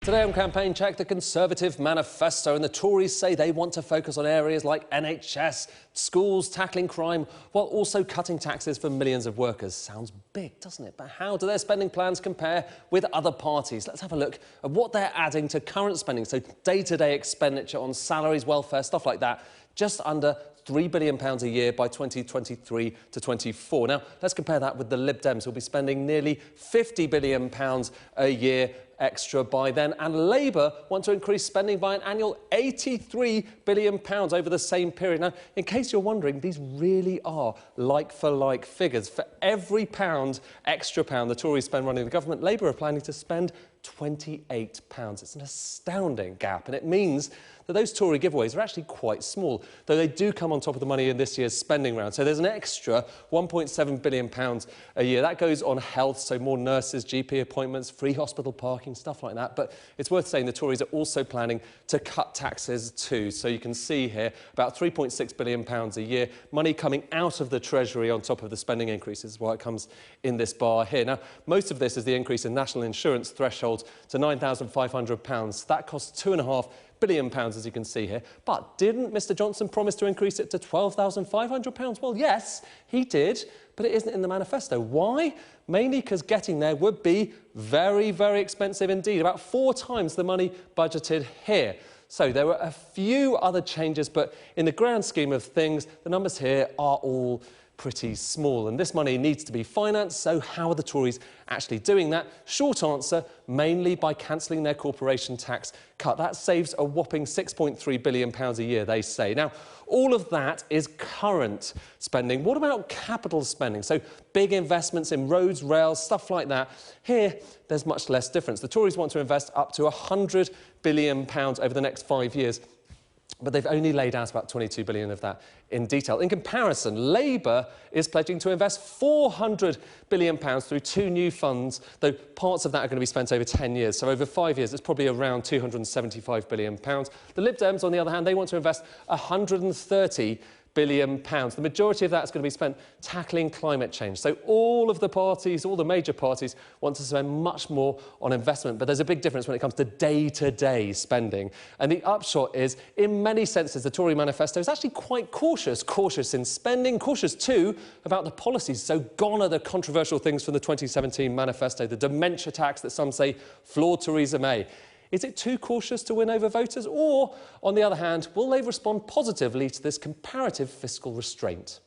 Today on Campaign Check, the Conservative manifesto, and the Tories say they want to focus on areas like NHS, schools, tackling crime, while also cutting taxes for millions of workers. Sounds big, doesn't it? But how do their spending plans compare with other parties? Let's have a look at what they're adding to current spending, so day-to-day expenditure on salaries, welfare, stuff like that, just under £3 billion a year by 2023 to 24. Now, let's compare that with the Lib Dems, who'll be spending nearly £50 billion a year extra by then, and Labour want to increase spending by an annual £83 billion over the same period. Now, in case you're wondering, these really are like-for-like figures. For every extra pound the Tories spend running the government, Labour are planning to spend £28. It's an astounding gap, and it means that those Tory giveaways are actually quite small, though they do come on top of the money in this year's spending round. So there's an extra £1.7 billion a year. That goes on health, so more nurses, GP appointments, free hospital parking, stuff like that. But it's worth saying the Tories are also planning to cut taxes too. So you can see here about £3.6 billion a year, money coming out of the Treasury on top of the spending increases, why it comes in this bar here. Now, most of this is the increase in national insurance threshold to £9,500. That costs £2.5 billion, as you can see here. But didn't Mr Johnson promise to increase it to £12,500? Well, yes, he did, but it isn't in the manifesto. Why? Mainly because getting there would be very, very expensive indeed, about 4 times the money budgeted here. So there were a few other changes, but in the grand scheme of things, the numbers here are all pretty small, and this money needs to be financed. So how are the Tories actually doing that? Short answer, mainly by cancelling their corporation tax cut. That saves a whopping £6.3 billion a year, they say. Now, all of that is current spending. What about capital spending? So big investments in roads, rails, stuff like that. Here, there's much less difference. The Tories want to invest up to £100 billion over the next 5 years. But they've only laid out about £22 billion of that in detail. In comparison, Labour is pledging to invest £400 billion through 2 new funds, though parts of that are going to be spent over 10 years. So over 5 years, it's probably around £275 billion. The Lib Dems, on the other hand, they want to invest £130 billion. The majority of that is going to be spent tackling climate change. So all of the parties, all the major parties, want to spend much more on investment. But there's a big difference when it comes to day-to-day spending. And the upshot is, in many senses, the Tory manifesto is actually quite cautious. Cautious in spending, cautious too about the policies. So gone are the controversial things from the 2017 manifesto, the dementia tax that some say floored Theresa May. Is it too cautious to win over voters? Or, on the other hand, will they respond positively to this comparative fiscal restraint?